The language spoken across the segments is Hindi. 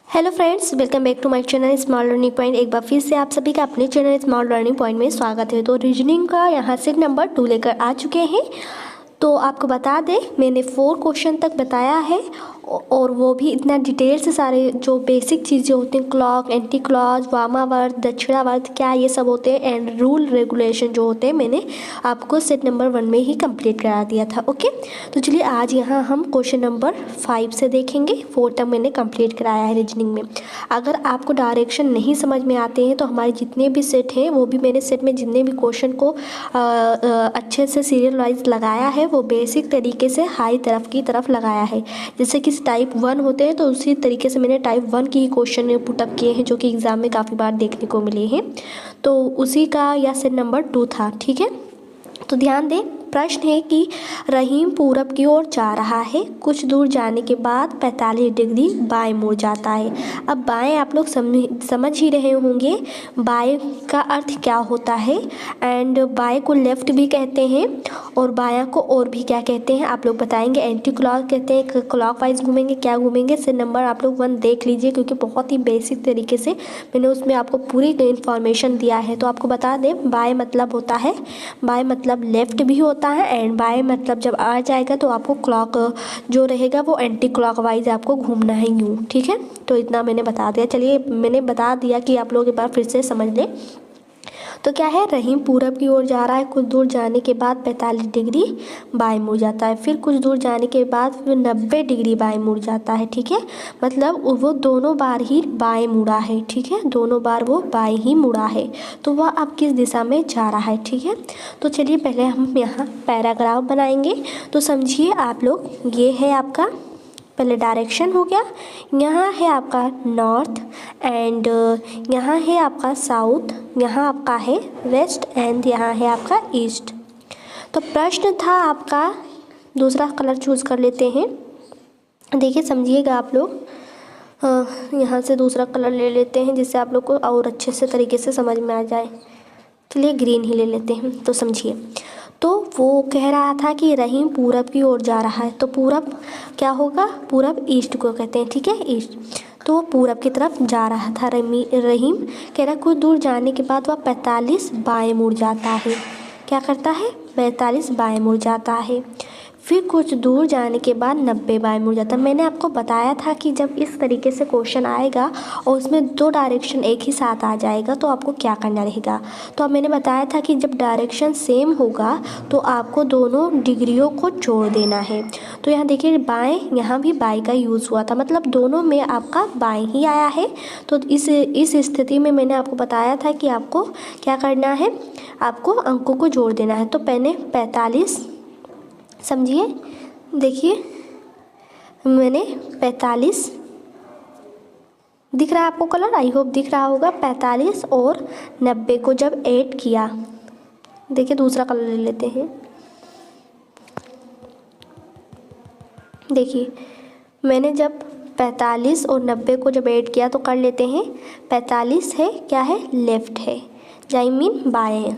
Hello friends, welcome back to my channel small learning point. एक बार फिर से आप सभी का अपने चैनल स्मॉल लर्निंग पॉइंट में स्वागत है। तो रीजनिंग का यहाँ से नंबर 2 लेकर आ चुके हैं। तो आपको बता दें, मैंने 4 क्वेश्चन तक बताया है और वो भी इतना डिटेल से सारे जो बेसिक चीज़ें होती हैं, क्लॉक, एंटी क्लॉक, वामावर्त, दक्षिणावर्त, क्या ये सब होते हैं, एंड रूल रेगुलेशन जो होते हैं, मैंने आपको सेट नंबर 1 में ही कंप्लीट करा दिया था। ओके, तो चलिए आज यहाँ हम क्वेश्चन नंबर 5 से देखेंगे। 4 तक मैंने कंप्लीट कराया है रीजनिंग में। अगर आपको डायरेक्शन नहीं समझ में आते हैं तो हमारे जितने भी सेट हैं, वो भी मैंने सेट में जितने भी क्वेश्चन को अच्छे से सीरियल वाइज लगाया है, वो बेसिक तरीके से हाई तरफ की तरफ लगाया है। जैसे कि टाइप 1 होते हैं तो उसी तरीके से मैंने टाइप 1 की क्वेश्चन पुटअप किए हैं, जो कि एग्ज़ाम में काफ़ी बार देखने को मिले हैं। तो उसी का यह सेट नंबर 2 था। ठीक है, तो ध्यान दें, प्रश्न है कि रहीम पूरब की ओर जा रहा है। कुछ दूर जाने के बाद 45 डिग्री बाएं मुड़ जाता है। अब बाएं आप लोग समझ ही रहे होंगे बाएं का अर्थ क्या होता है, एंड बाएं को लेफ़्ट भी कहते हैं और बायां को और भी क्या कहते हैं आप लोग बताएंगे। एंटी क्लॉक कहते हैं, क्लॉक वाइज घूमेंगे, क्या घूमेंगे। से नंबर आप लोग 1 देख लीजिए, क्योंकि बहुत ही बेसिक तरीके से मैंने उसमें आपको पूरी इन्फॉर्मेशन दिया है। तो आपको बता दें, बाएँ मतलब होता है, बाएँ मतलब लेफ़्ट भी होता है, एंड बाय मतलब जब आ जाएगा तो आपको क्लॉक जो रहेगा वो एंटी क्लॉक वाइज आपको घूमना है यूँ। ठीक है, तो इतना मैंने बता दिया। चलिए, मैंने बता दिया कि आप लोग एक बार फिर से समझ लें। तो क्या है, रहीम पूरब की ओर जा रहा है। कुछ दूर जाने के बाद 45 डिग्री बाएं मुड़ जाता है। फिर कुछ दूर जाने के बाद फिर 90 डिग्री बाएं मुड़ जाता है। ठीक है, मतलब वो दोनों बार ही बाएं मुड़ा है। ठीक है, दोनों बार वो बाएं ही मुड़ा है। तो वह अब किस दिशा में जा रहा है। ठीक है, तो चलिए पहले हम यहाँ पैराग्राफ बनाएंगे। तो समझिए आप लोग, ये है आपका पहले डायरेक्शन हो गया। यहाँ है आपका नॉर्थ एंड यहाँ है आपका साउथ, यहाँ आपका है वेस्ट एंड यहाँ है आपका ईस्ट। तो प्रश्न था आपका, दूसरा कलर चूज़ कर लेते हैं। देखिए समझिएगा आप लोग, यहाँ से दूसरा कलर ले लेते हैं जिससे आप लोग को और अच्छे से तरीके से समझ में आ जाए। चलिए ग्रीन ही ले लेते हैं। तो समझिए, तो वो कह रहा था कि रहीम पूरब की ओर जा रहा है। तो पूरब क्या होगा, पूरब ईस्ट को कहते हैं। ठीक है, ईस्ट। तो वो पूरब की तरफ जा रहा था। रहीम कह रहा कुछ दूर जाने के बाद वह 45 बाएं मुड़ जाता है। क्या करता है, 45 बाएं मुड़ जाता है। फिर कुछ दूर जाने के बाद 90 बाएं मुड़ जाता है। मैंने आपको बताया था कि जब इस तरीके से क्वेश्चन आएगा और उसमें 2 डायरेक्शन एक ही साथ आ जाएगा तो आपको क्या करना रहेगा। तो अब मैंने बताया था कि जब डायरेक्शन सेम होगा तो आपको दोनों डिग्रियों को जोड़ देना है। तो यहाँ देखिए, बाएँ, यहाँ भी बाएँ का यूज़ हुआ था, मतलब दोनों में आपका बाएँ ही आया है। तो इस स्थिति में मैंने आपको बताया था कि आपको क्या करना है, आपको अंकों को जोड़ देना है। तो मैंने 45, समझिए, देखिए मैंने 45, दिख रहा है आपको कलर, आई होप दिख रहा होगा। 45 और 90 को जब ऐड किया, देखिए दूसरा कलर ले लेते हैं। देखिए मैंने जब 45 और 90 को जब ऐड किया तो कर लेते हैं। 45 है क्या है, लेफ़्ट है, आई मीन बाएँ।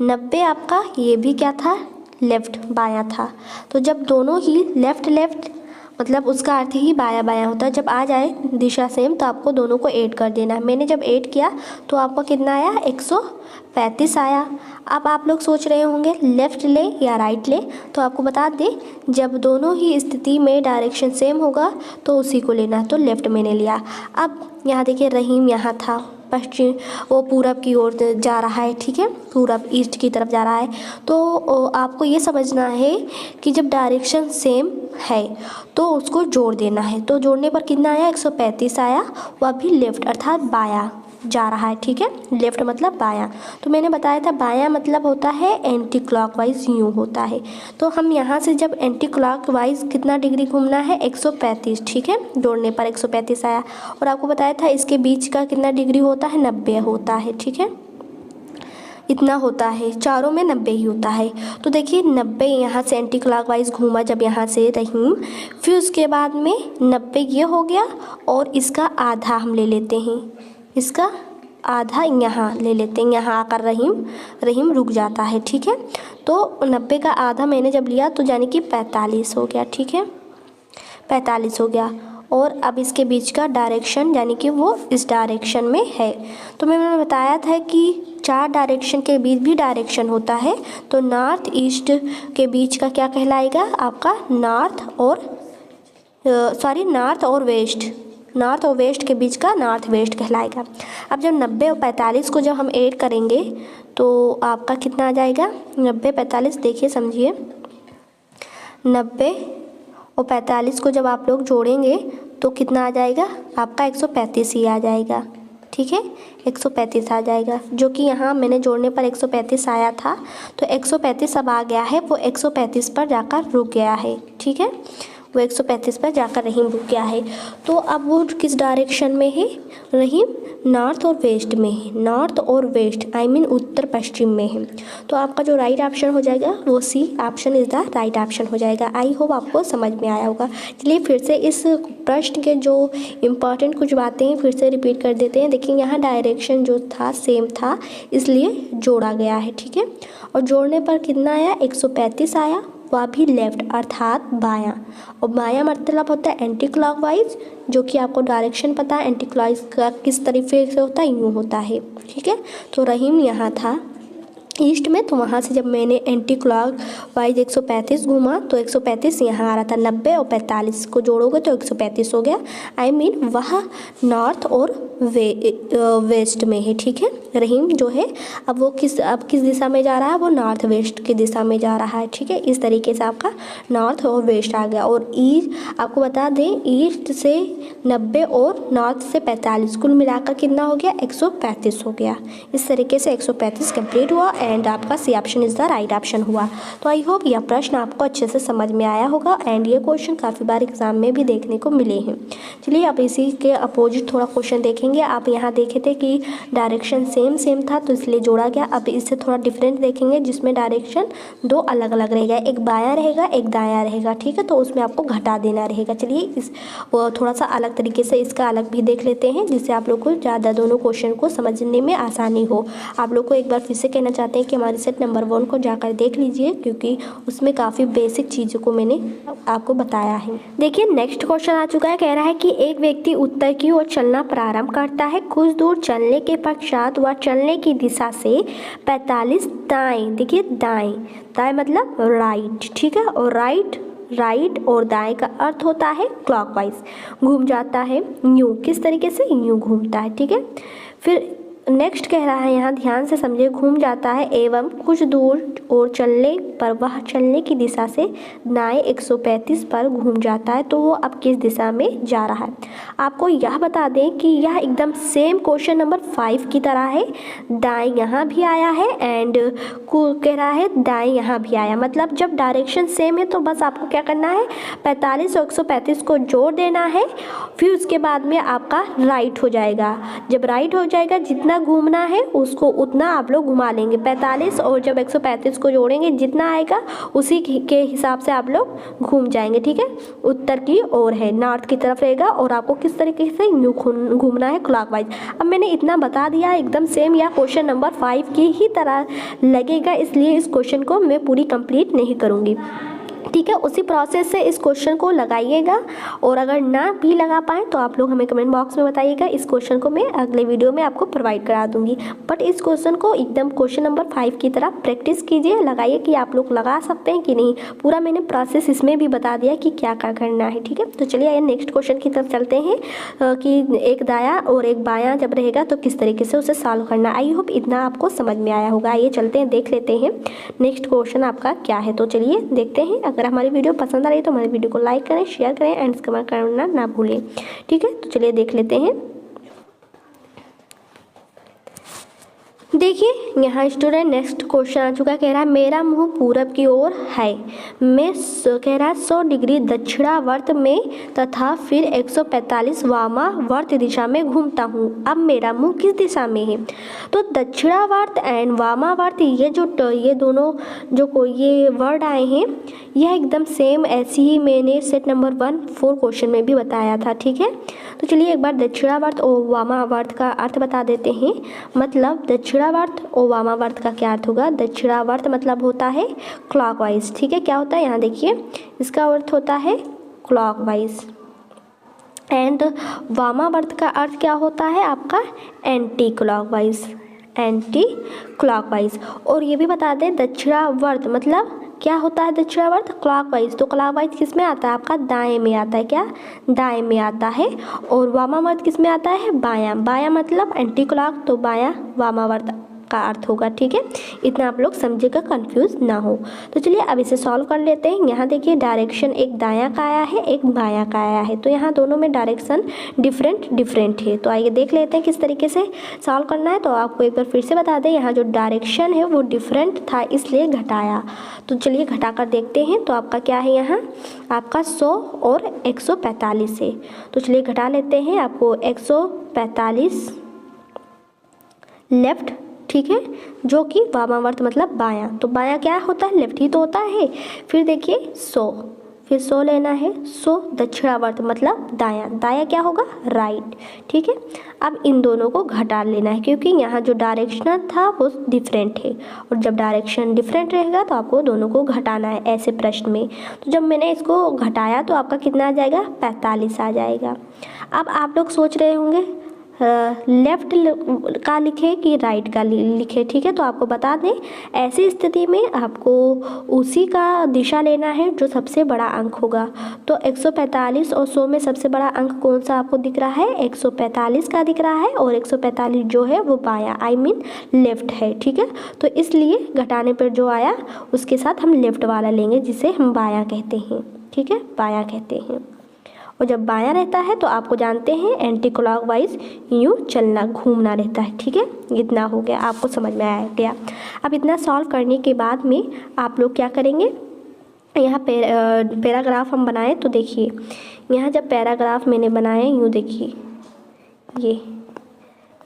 90 आपका ये भी क्या था, लेफ़्ट, बायां था। तो जब दोनों ही लेफ़्ट लेफ़्ट, मतलब उसका अर्थ ही बायां बायां होता है। जब आ जाए दिशा सेम तो आपको दोनों को ऐड कर देना है। मैंने जब ऐड किया तो आपका कितना आया, 135 आया। अब आप लोग सोच रहे होंगे लेफ़्ट ले या राइट ले, तो आपको बता दें, जब दोनों ही स्थिति में डायरेक्शन सेम होगा तो उसी को लेना, तो लेफ़्ट मैंने लिया। अब यहाँ देखिए, रहीम यहाँ था, पश्चिम, वो पूरब की ओर जा रहा है। ठीक है, पूरब ईस्ट की तरफ जा रहा है। तो आपको ये समझना है कि जब डायरेक्शन सेम है तो उसको जोड़ देना है। तो जोड़ने पर कितना आया, 135 आया। वह भी लेफ़्ट अर्थात बायां जा रहा है। ठीक है, लेफ़्ट मतलब बायां। तो मैंने बताया था बायां मतलब होता है एंटी क्लॉकवाइज, यूँ होता है। तो हम यहाँ से जब एंटी क्लॉकवाइज कितना डिग्री घूमना है, 135। ठीक है, जोड़ने पर 135 आया। और आपको बताया था इसके बीच का कितना डिग्री होता है, 90 होता है। ठीक है, इतना होता है, चारों में 90 ही होता है। तो देखिए 90 यहाँ से एंटी क्लॉकवाइज घूमा जब यहाँ से रहीम, फिर उसके बाद में 90 ये हो गया और इसका आधा हम ले लेते हैं, इसका आधा यहाँ ले लेते हैं। यहाँ आकर रहीम रुक जाता है। ठीक है, तो 90 का आधा मैंने जब लिया तो यानी कि 45 हो गया। ठीक है, 45 हो गया। और अब इसके बीच का डायरेक्शन यानी कि वो इस डायरेक्शन में है। तो मैंने बताया था कि 4 डायरेक्शन के बीच भी डायरेक्शन होता है, तो नॉर्थ ईस्ट के बीच का क्या कहलाएगा आपका नॉर्थ और वेस्ट के बीच का नॉर्थ वेस्ट कहलाएगा। अब जब 90 और 45 को जब हम ऐड करेंगे तो आपका कितना आ जाएगा 90 45, देखिए समझिए 90 और 45 को जब आप लोग जोड़ेंगे तो कितना आ जाएगा आपका 135 ही आ जाएगा। ठीक है, 135 आ जाएगा, जो कि यहाँ मैंने जोड़ने पर 135 आया था, तो 135 अब आ गया है, वो 135 पर जाकर रुक गया है। ठीक है, वो 135 पर जाकर रहीम रुक गया है। तो अब वो किस डायरेक्शन में है रहीम, नॉर्थ और वेस्ट में है, नॉर्थ और वेस्ट उत्तर पश्चिम में है। तो आपका जो राइट ऑप्शन हो जाएगा वो C option is the right option हो जाएगा। आई होप आपको समझ में आया होगा। चलिए फिर से इस प्रश्न के जो इम्पॉर्टेंट कुछ बातें हैं फिर से रिपीट कर देते हैं। देखिए यहाँ डायरेक्शन जो था सेम था, इसलिए जोड़ा गया है। ठीक है, और जोड़ने पर कितना आया 135 आया, वह भी लेफ्ट अर्थात बायां, और बायां मतलब होता है एंटी क्लॉकवाइज, जो कि आपको डायरेक्शन पता है एंटी क्लॉकवाइज का किस तरीके से होता है, यूँ होता है। ठीक है, तो रहीम यहाँ था ईस्ट में, तो वहाँ से जब मैंने एंटी क्लॉक वाइज 135 घूमा तो 135 यहाँ आ रहा था। 90 और 45 को जोड़ोगे तो 135 हो गया। वह नॉर्थ और वेस्ट में है। ठीक है, रहीम जो है अब किस दिशा में जा रहा है, वो नॉर्थ वेस्ट की दिशा में जा रहा है। ठीक है, इस तरीके से आपका नॉर्थ और वेस्ट आ गया। और ईस्ट आपको बता दें, ईस्ट से 90 और नॉर्थ से 45 कुल मिलाकर कितना हो गया 135 हो गया। इस तरीके से 135 कंप्लीट हुआ एंड आपका C option is the right option हुआ। तो आई होप यह प्रश्न आपको अच्छे से समझ में आया होगा एंड ये क्वेश्चन काफ़ी बार एग्जाम में भी देखने को मिले हैं। चलिए अब इसी के अपोजिट थोड़ा क्वेश्चन देखेंगे। आप यहाँ देखे थे कि डायरेक्शन सेम था तो इसलिए जोड़ा गया। अब इससे थोड़ा डिफरेंट देखेंगे जिसमें डायरेक्शन 2 अलग अलग रहेगा, एक बायां रहेगा एक दायां रहेगा। ठीक है, तो उसमें आपको घटा देना रहेगा। चलिए इस थोड़ा सा अलग तरीके से इसका अलग भी देख लेते हैं, जिससे आप लोग को ज़्यादा दोनों क्वेश्चन को समझने में आसानी हो। आप लोग को एक बार फिर से कहना चाहते हैं कि हमारे सेट नंबर 1 को जाकर देख लीजिए, क्योंकि उसमें काफ़ी बेसिक चीज़ों को मैंने आपको बताया है। देखिए नेक्स्ट क्वेश्चन आ चुका है, कह रहा है कि एक व्यक्ति उत्तर की ओर चलना प्रारंभ करता है। कुछ दूर चलने के पश्चात वह चलने की दिशा से 45 दाएं, देखिए दाएं मतलब राइट। ठीक है, और राइट और दाएं का अर्थ होता है क्लॉकवाइज, घूम जाता है यूँ, किस तरीके से यूँ घूमता है। ठीक है, फिर नेक्स्ट कह रहा है, यहाँ ध्यान से समझिए, घूम जाता है एवं कुछ दूर और चलने पर वह चलने की दिशा से दाएं 135 पर घूम जाता है। तो वो अब किस दिशा में जा रहा है। आपको यह बता दें कि यह एकदम सेम क्वेश्चन नंबर 5 की तरह है। दाएं यहाँ भी आया है एंड कह रहा है दाएं यहाँ भी आया, मतलब जब डायरेक्शन सेम है तो बस आपको क्या करना है 45 और 135 को जोड़ देना है, फिर उसके बाद में आपका राइट हो जाएगा। जब राइट हो जाएगा जितना घूमना है उसको उतना आप लोग घुमा लेंगे। 45 और जब 135 को जोड़ेंगे जितना आएगा उसी के हिसाब से आप लोग घूम जाएंगे। ठीक है, उत्तर की ओर है, नॉर्थ की तरफ रहेगा और आपको किस तरीके से यूँ घूमना है क्लॉकवाइज। अब मैंने इतना बता दिया, एकदम सेम या क्वेश्चन नंबर 5 की ही तरह लगेगा, इसलिए इस क्वेश्चन को मैं पूरी कंप्लीट नहीं करूँगी। ठीक है, उसी प्रोसेस से इस क्वेश्चन को लगाइएगा और अगर ना भी लगा पाएँ तो आप लोग हमें कमेंट बॉक्स में बताइएगा। इस क्वेश्चन को मैं अगले वीडियो में आपको प्रोवाइड करा दूंगी, बट इस क्वेश्चन को एकदम क्वेश्चन नंबर 5 की तरह प्रैक्टिस कीजिए, लगाइए कि आप लोग लगा सकते हैं कि नहीं। पूरा मैंने प्रोसेस इसमें भी बता दिया कि क्या क्या करना है। ठीक है, तो चलिए आइए नेक्स्ट क्वेश्चन की तरफ चलते हैं कि एक दायां और एक बायां जब रहेगा तो किस तरीके से उसे सॉल्व करना। आई होप इतना आपको समझ में आया होगा। आइए चलते हैं, देख लेते हैं नेक्स्ट क्वेश्चन आपका क्या है। तो चलिए देखते हैं। अगर हमारी वीडियो पसंद आ रही है तो हमारी वीडियो को लाइक करें, शेयर करें एंड कमेंट करना ना भूलें। ठीक है, तो चलिए देख लेते हैं। देखिए यहाँ स्टूडेंट नेक्स्ट क्वेश्चन आ चुका है, कह रहा है मेरा मुंह पूरब की ओर है, मैं कह रहा है 100 डिग्री दक्षिणावर्त में तथा फिर 145 वामावर्त दिशा में घूमता हूँ। अब मेरा मुंह किस दिशा में है। तो दक्षिणावर्त एंड वामावर्त ये दोनों जो ये वर्ड आए हैं यह एकदम सेम ऐसी ही मैंने सेट नंबर 1 4 क्वेश्चन में भी बताया था। ठीक है, तो चलिए एक बार दक्षिणावर्त और वामावर्त का अर्थ बता देते हैं। मतलब दक्षिणावर्त और वामावर्त का क्या अर्थ होगा। दक्षिणावर्त मतलब होता है क्लॉकवाइज। ठीक है, क्या होता है यहाँ देखिए, इसका अर्थ होता है क्लॉकवाइज। एंड वामावर्त का अर्थ क्या होता है आपका एंटी क्लॉकवाइज, एंटी क्लॉकवाइज। और ये भी बता दें दक्षिणावर्त मतलब क्या होता है दक्षिणावर्त, क्लॉकवाइज। तो क्लॉकवाइज किस में आता है आपका दाएं में आता है, क्या दाएं में आता है। और वामावर्त किस में आता है बायां, बायां मतलब एंटी क्लॉक, तो बायां वामावर्त का अर्थ होगा। ठीक है, इतना आप लोग समझिएगा, कंफ्यूज ना हो। तो चलिए अब इसे सॉल्व कर लेते हैं। यहाँ देखिए डायरेक्शन एक दायां का आया है, एक बायां का आया है, तो यहाँ दोनों में डायरेक्शन डिफरेंट है। तो आइए देख लेते हैं किस तरीके से सॉल्व करना है। तो आपको एक बार फिर से बता दें, यहाँ जो डायरेक्शन है वो डिफरेंट था इसलिए घटाया। तो चलिए घटा कर देखते हैं। तो आपका क्या है यहाँ आपका 100 और 145 है। तो चलिए घटा लेते हैं। आपको 145 लेफ्ट, ठीक है, जो कि वामावर्त मतलब बायां, तो बायां क्या होता है लेफ्ट ही तो होता है। फिर देखिए 100, फिर 100 लेना है, 100 दक्षिणावर्त मतलब दायां, दायां क्या होगा राइट। ठीक है, अब इन दोनों को घटा लेना है क्योंकि यहाँ जो डायरेक्शन था वो डिफरेंट है, और जब डायरेक्शन डिफरेंट रहेगा तो आपको दोनों को घटाना है ऐसे प्रश्न में। तो जब मैंने इसको घटाया तो आपका कितना आ जाएगा 45 आ जाएगा। अब आप लोग सोच रहे होंगे लेफ्ट का लिखे कि राइट का लिखे। ठीक है, तो आपको बता दें ऐसी स्थिति में आपको उसी का दिशा लेना है जो सबसे बड़ा अंक होगा। तो 145 और 100 में सबसे बड़ा अंक कौन सा आपको दिख रहा है, 145 का दिख रहा है, और 145 जो है वो बायां आई मीन लेफ्ट है। ठीक है, तो इसलिए घटाने पर जो आया उसके साथ हम लेफ्ट वाला लेंगे जिसे हम बायां कहते हैं। ठीक है, बायां कहते हैं। और जब बायां रहता है तो आपको जानते हैं एंटी क्लॉकवाइज यूँ चलना घूमना रहता है। ठीक है, इतना हो गया, आपको समझ में आ गया। अब इतना सॉल्व करने के बाद में आप लोग क्या करेंगे, यहाँ पैराग्राफ हम बनाए। तो देखिए यहाँ जब पैराग्राफ मैंने बनाए यूँ, देखिए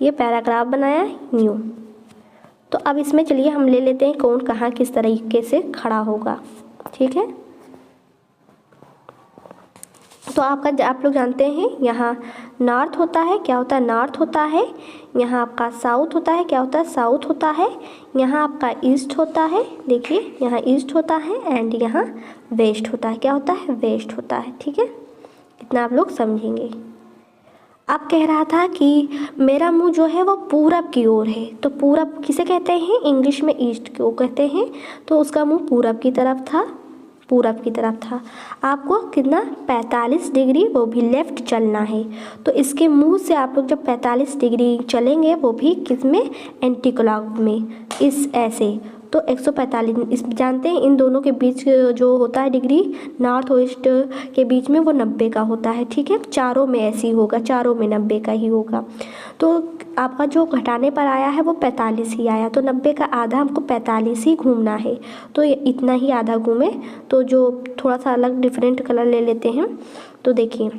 ये पैराग्राफ बनाया यूँ। तो अब इसमें चलिए हम ले लेते हैं कौन कहाँ किस तरीके से खड़ा होगा। ठीक है, तो आप लोग जानते हैं यहाँ नॉर्थ होता है, क्या होता है नॉर्थ होता है। यहाँ आपका साउथ होता है, क्या होता है साउथ होता है। यहाँ आपका ईस्ट होता है, देखिए यहाँ ईस्ट होता है, एंड यहाँ वेस्ट होता है, क्या होता है वेस्ट होता है। ठीक है, इतना आप लोग समझेंगे। अब कह रहा था कि मेरा मुंह जो है वो पूरब की ओर है, तो पूरब किसे कहते हैं इंग्लिश में ईस्ट को कहते हैं। तो उसका मुंह पूरब की तरफ था, पूरब की तरफ था। आपको कितना 45 डिग्री वो भी लेफ़्ट चलना है। तो इसके मुंह से आप लोग जब 45 डिग्री चलेंगे वो भी किस में एंटी क्लॉक में, इस ऐसे। तो 145 इस जानते हैं इन दोनों के बीच जो होता है डिग्री नॉर्थ वेस्ट के बीच में वो 90 का होता है। ठीक है, चारों में ऐसी होगा, चारों में 90 का ही होगा। तो आपका जो घटाने पर आया है वो 45 ही आया, तो 90 का आधा हमको 45 ही घूमना है। तो इतना ही आधा घूमे। तो जो थोड़ा सा अलग डिफरेंट कलर ले लेते हैं। तो देखिए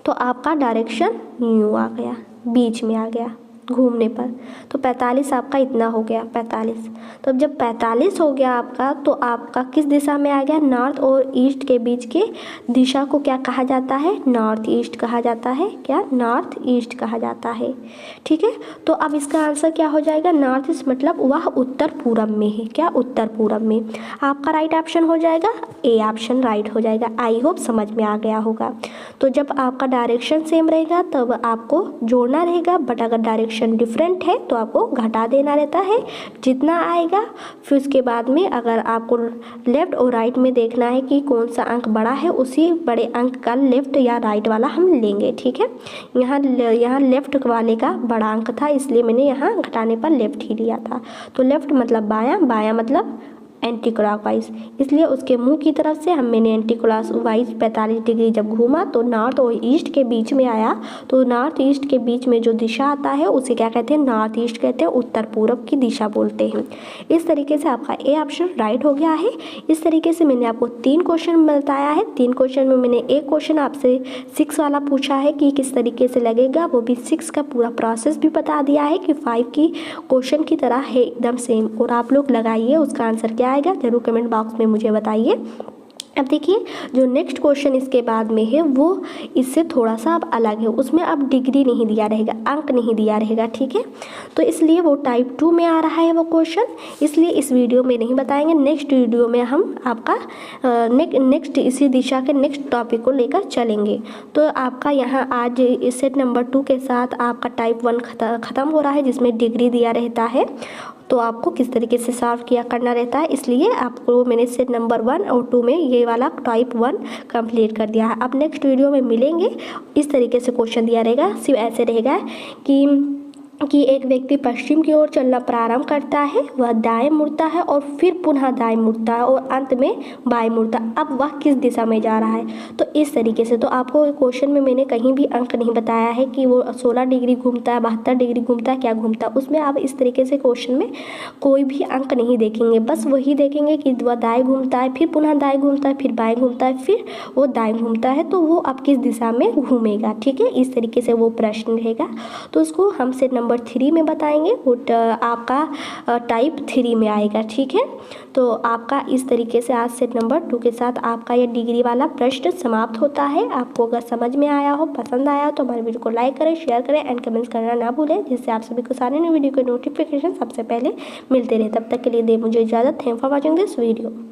तो आपका डायरेक्शन यूँ आ गया, बीच में आ गया घूमने पर। तो 45 आपका इतना हो गया 45। तो अब जब 45 हो गया आपका, तो आपका किस दिशा में आ गया, नॉर्थ और ईस्ट के बीच के दिशा को क्या कहा जाता है, नॉर्थ ईस्ट कहा जाता है। क्या नॉर्थ ईस्ट कहा जाता है। ठीक है, तो अब इसका आंसर क्या हो जाएगा, नॉर्थ ईस्ट मतलब वह उत्तर पूरब में है। क्या उत्तर पूरब में। आपका राइट ऑप्शन हो जाएगा ए ऑप्शन राइट हो जाएगा। आई होप समझ में आ गया होगा। तो जब आपका डायरेक्शन सेम रहेगा तब आपको जोड़ना रहेगा, बट अगर डायरेक्शन डिफरेंट है तो आपको घटा देना रहता है जितना आएगा। फिर उसके बाद में अगर आपको लेफ़्ट और राइट में देखना है कि कौन सा अंक बड़ा है, उसी बड़े अंक का लेफ़्ट या राइट वाला हम लेंगे। ठीक है, यहाँ लेफ़्ट वाले का बड़ा अंक था इसलिए मैंने यहाँ घटाने पर लेफ़्ट ही लिया था। तो लेफ़्ट मतलब बायां, बायां मतलब एंटी क्लॉकवाइज, इसलिए उसके मुंह की तरफ से मैंने एंटी क्लॉकवाइज 45 डिग्री जब घूमा तो नॉर्थ और ईस्ट के बीच में आया। तो नॉर्थ ईस्ट के बीच में जो दिशा आता है उसे क्या कहते हैं, नॉर्थ ईस्ट कहते हैं, उत्तर पूरब की दिशा बोलते हैं। इस तरीके से आपका ए ऑप्शन राइट हो गया है। इस तरीके से मैंने आपको 3 क्वेश्चन बताया है। 3 क्वेश्चन में मैंने एक क्वेश्चन आपसे 6 वाला पूछा है कि किस तरीके से लगेगा, वो भी 6 का पूरा प्रोसेस भी बता दिया है कि 5 की क्वेश्चन की तरह है एकदम सेम। और आप लोग लगाइए, उसका आंसर क्या आएगा जरूर कमेंट बॉक्स में मुझे बताइए। अब देखिए जो नेक्स्ट क्वेश्चन इसके बाद में है वो इससे थोड़ा सा अब अलग है, उसमें अब डिग्री नहीं दिया रहेगा, अंक नहीं दिया रहेगा, ठीक है। तो इसलिए वो टाइप 2 में आ रहा है वो क्वेश्चन, इसलिए इस वीडियो में नहीं बताएंगे। नेक्स्ट वीडियो में हम आपका नेक्स्ट इसी दिशा के नेक्स्ट टॉपिक को लेकर चलेंगे। तो आपका यहाँ आज इस सेट नंबर 2 के साथ आपका टाइप 1 ख़त्म हो रहा है, जिसमें डिग्री दिया रहता है। तो आपको किस तरीके से सॉल्व किया करना रहता है, इसलिए आपको मैंने सेट नंबर 1 और 2 में ये वाला टाइप 1 कंप्लीट कर दिया है। अब नेक्स्ट वीडियो में मिलेंगे, इस तरीके से क्वेश्चन दिया रहेगा। सिर्फ ऐसे रहेगा कि एक व्यक्ति पश्चिम की ओर चलना प्रारंभ करता है, वह दाएं मुड़ता है और फिर पुनः दाएं मुड़ता है और अंत में बाएं मुड़ता है। अब वह किस दिशा में जा रहा है, तो इस तरीके से। तो आपको क्वेश्चन में मैंने कहीं भी अंक नहीं बताया है कि वो 16 डिग्री घूमता है, 72 डिग्री घूमता है, क्या घूमता है। उसमें आप इस तरीके से क्वेश्चन में कोई भी अंक नहीं देखेंगे, बस वही देखेंगे कि वह दाएँ घूमता है, फिर पुनः दाएँ घूमता है, फिर बाएँ घूमता है, फिर वो दाएँ घूमता है, तो वो अब किस दिशा में घूमेगा, ठीक है। इस तरीके से वो प्रश्न रहेगा। तो उसको हम सेट नंबर 3 में बताएंगे, वो आपका टाइप 3 में आएगा, ठीक है। तो आपका इस तरीके से आज सेट नंबर 2 के साथ आपका ये डिग्री वाला प्रश्न समाप्त होता है। आपको अगर समझ में आया हो, पसंद आया हो, तो हमारे वीडियो को लाइक करें, शेयर करें एंड कमेंट्स करना ना भूलें, जिससे आप सभी को सारे नए वीडियो के नोटिफिकेशन सबसे पहले मिलते रहे। तब तक के लिए दे मुझे इजाज़त। Thank for watching this video.